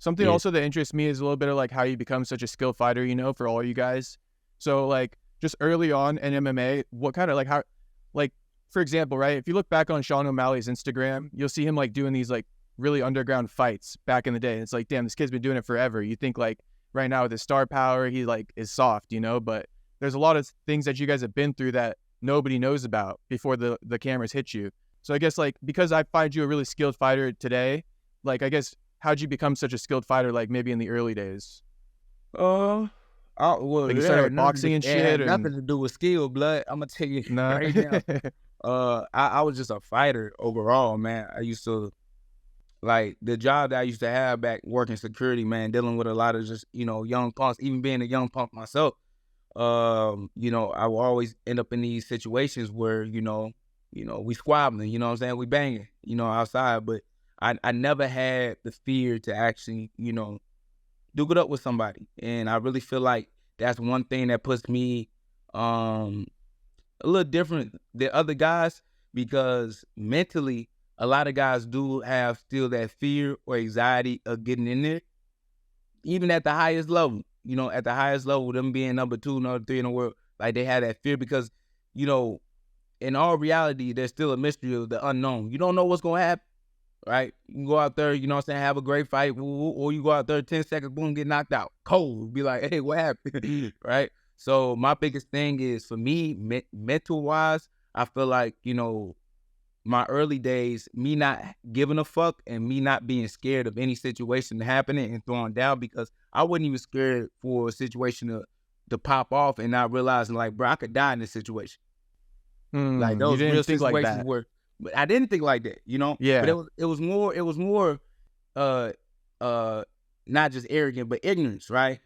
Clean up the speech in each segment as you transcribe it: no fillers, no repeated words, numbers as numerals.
Something Yeah. also that interests me is a little bit of like how you become such a skilled fighter, you know, for all you guys. So like just early on in MMA, what kind of like how, like for example, right? If you look back on Sean O'Malley's Instagram, you'll see him like doing these like really underground fights back in the day. And it's like, damn, this kid's been doing it forever. You think like right now with his star power, he like is soft, you know, but there's a lot of things that you guys have been through that nobody knows about before the cameras hit you. So I guess like because I find you a really skilled fighter today, like I guess how'd you become such a skilled fighter like maybe in the early days? Uh, well, Like you it started had with nothing to, boxing and it had shit nothing and to do with skill, blood. I'm gonna tell you nah. right now. I was just a fighter overall, man. I used to like the job that I used to have back working security, man, dealing with a lot of just, young punks, even being a young punk myself. I will always end up in these situations where, we squabbling, you know what I'm saying? We banging, outside, but I never had the fear to actually, duke it up with somebody. And I really feel like that's one thing that puts me a little different than other guys, because mentally a lot of guys do have still that fear or anxiety of getting in there, even at the highest level. At the highest level, them being number 2, number 3 in the world, like they have that fear because, in all reality, there's still a mystery of the unknown. You don't know what's gonna happen, right? You can go out there, you know what I'm saying, have a great fight, or you go out there 10 seconds, boom, get knocked out, cold, be like, hey, what happened, right? So my biggest thing is, for me, mental-wise, I feel like, my early days, me not giving a fuck and me not being scared of any situation happening and throwing down, because I wasn't even scared for a situation to pop off and not realizing, like, bro, I could die in this situation. Like You those real didn't think like situations that. where, but I didn't think like that, But Yeah. it was more uh not just arrogant, but ignorance, right?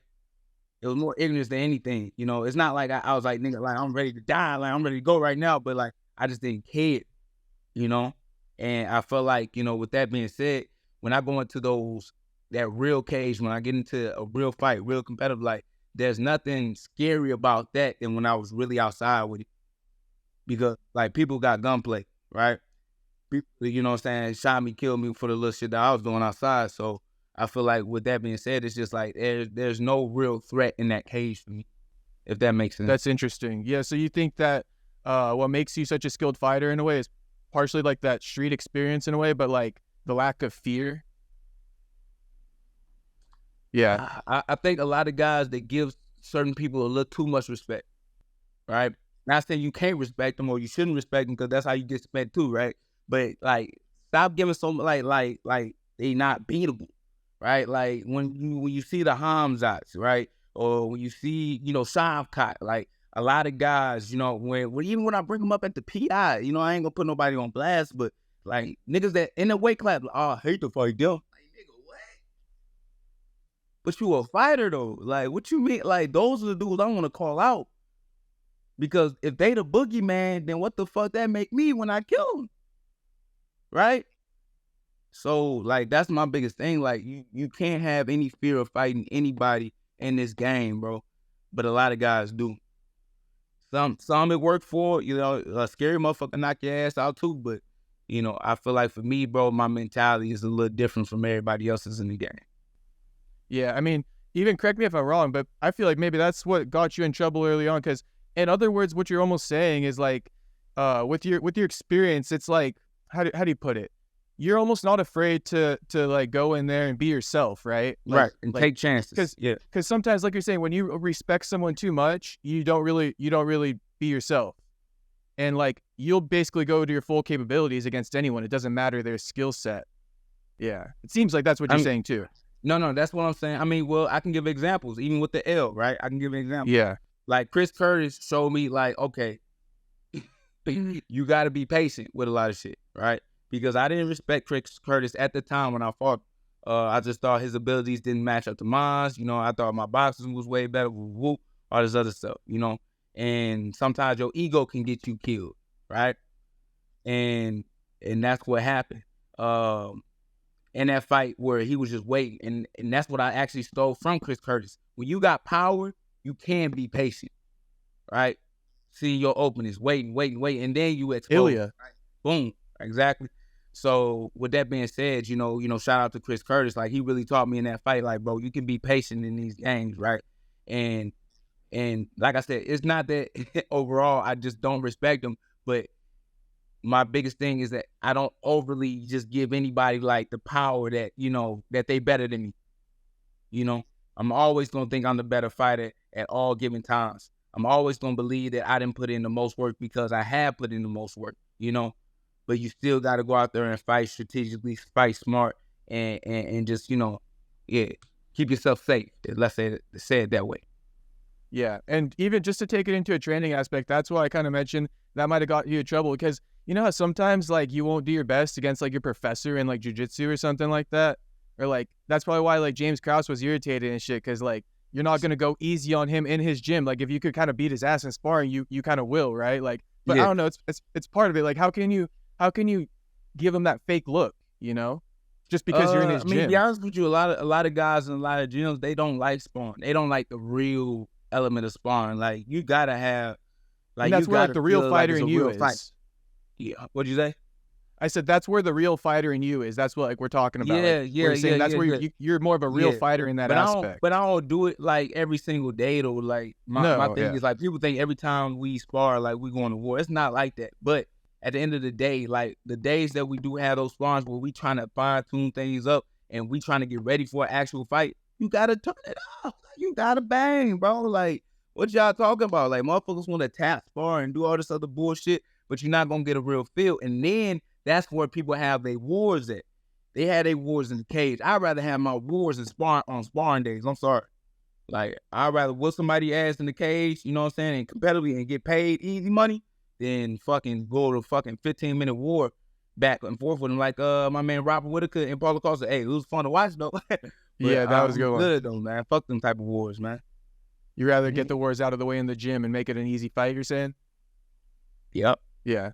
It was more ignorance than anything, It's not like I was like, nigga, like I'm ready to die, like I'm ready to go right now, but like I just didn't care, And I felt like, with that being said, when I go into that real cage, when I get into a real fight, real competitive, like there's nothing scary about that than when I was really outside with it. Because like people got gunplay, right? People, what I'm saying, shot me, killed me for the little shit that I was doing outside. So I feel like with that being said, it's just like there's no real threat in that cage for me, if that makes sense. That's interesting. Yeah, so you think that what makes you such a skilled fighter in a way is partially like that street experience in a way, but like the lack of fear? Yeah. I think a lot of guys that give certain people a little too much respect, right? Not saying you can't respect them or you shouldn't respect them, because that's how you get respect too, right? But like, stop giving so much like they not beatable, right? Like when you see the Hamzats, right, or when you see Shavkat, like a lot of guys, when even when I bring them up at the PI, I ain't gonna put nobody on blast, but like niggas that in the weight class, like, oh, I hate to fight them. Like, nigga, what? But you a fighter though. Like, what you mean? Like, those are the dudes I want to call out. Because if they the boogeyman, then what the fuck that make me when I kill them? Right? So, like, that's my biggest thing. Like, you can't have any fear of fighting anybody in this game, bro. But a lot of guys do. Some it work for, a scary motherfucker knock your ass out too. But, I feel like for me, bro, my mentality is a little different from everybody else's in the game. Yeah, I mean, even correct me if I'm wrong, but I feel like maybe that's what got you in trouble early on, because in other words, what you're almost saying is like, with your experience, it's like, how do you put it? You're almost not afraid to like go in there and be yourself, right? Like, Right, and take chances. Because sometimes, like you're saying, when you respect someone too much, you don't really be yourself, and like you'll basically go to your full capabilities against anyone. It doesn't matter their skill set. Yeah, it seems like that's what you're saying too. No, that's what I'm saying. I mean, well, I can give examples, even with the L, right? I can give an example. Yeah. Like Chris Curtis showed me, like, okay, you got to be patient with a lot of shit, right? Because I didn't respect Chris Curtis at the time when I fought. I just thought his abilities didn't match up to mine. I thought my boxing was way better, all this other stuff, And sometimes your ego can get you killed, right? And that's what happened. In that fight where he was just waiting. And that's what I actually stole from Chris Curtis. When you got power, you can be patient, right? See your openings, waiting, and then you expose. Ilya. Right? Boom, exactly. So with that being said, shout out to Chris Curtis. Like, he really taught me in that fight, like, bro, you can be patient in these games, right? And like I said, it's not that overall I just don't respect him, but my biggest thing is that I don't overly just give anybody like the power that, that they better than me. I'm always gonna think I'm the better fighter at all given times. I'm always gonna believe that I didn't put in the most work because I have put in the most work, but you still got to go out there and fight strategically, fight smart, and just, keep yourself safe. Let's say it that way. Yeah, and even just to take it into a training aspect, that's why I kind of mentioned that might have got you in trouble, because you know how sometimes like you won't do your best against like your professor in like jiu-jitsu or something like that, or like that's probably why like James Krause was irritated and shit, because like you're not gonna go easy on him in his gym. Like if you could kind of beat his ass in sparring, you kind of will, right? Like, but I don't know, it's part of it. Like how can you give him that fake look, just because you're in his gym? To be honest with you, a lot of guys in a lot of gyms, they don't like sparring. They don't like the real element of sparring. Like you gotta have, like, and that's where like the real fighter in you is. Fight. Yeah, what'd you say? I said that's where the real fighter in you is. That's what like we're talking about. That's where you're more of a real fighter in that aspect. But I don't do it like every single day though. Like my thing is like people think every time we spar like we going to war. It's not like that. But at the end of the day, like the days that we do have those sparring where we trying to fine tune things up and we trying to get ready for an actual fight, you gotta turn it up. You gotta bang, bro. Like what y'all talking about? Like motherfuckers want to tap spar and do all this other bullshit, but you're not gonna get a real feel. And then that's where people have their wars at. They had their wars in the cage. I'd rather have my wars on sparring days. I'm sorry. Like, I'd rather whoop somebody's ass in the cage, you know what I'm saying, and competitively and get paid easy money than fucking go to fucking 15-minute war back and forth with them like my man Robert Whitaker and Paulo Costa. Hey, it was fun to watch, though. Yeah, that was a good one. Good, though, man. Fuck them type of wars, man. You rather get the wars out of the way in the gym and make it an easy fight, you're saying? Yep. Yeah.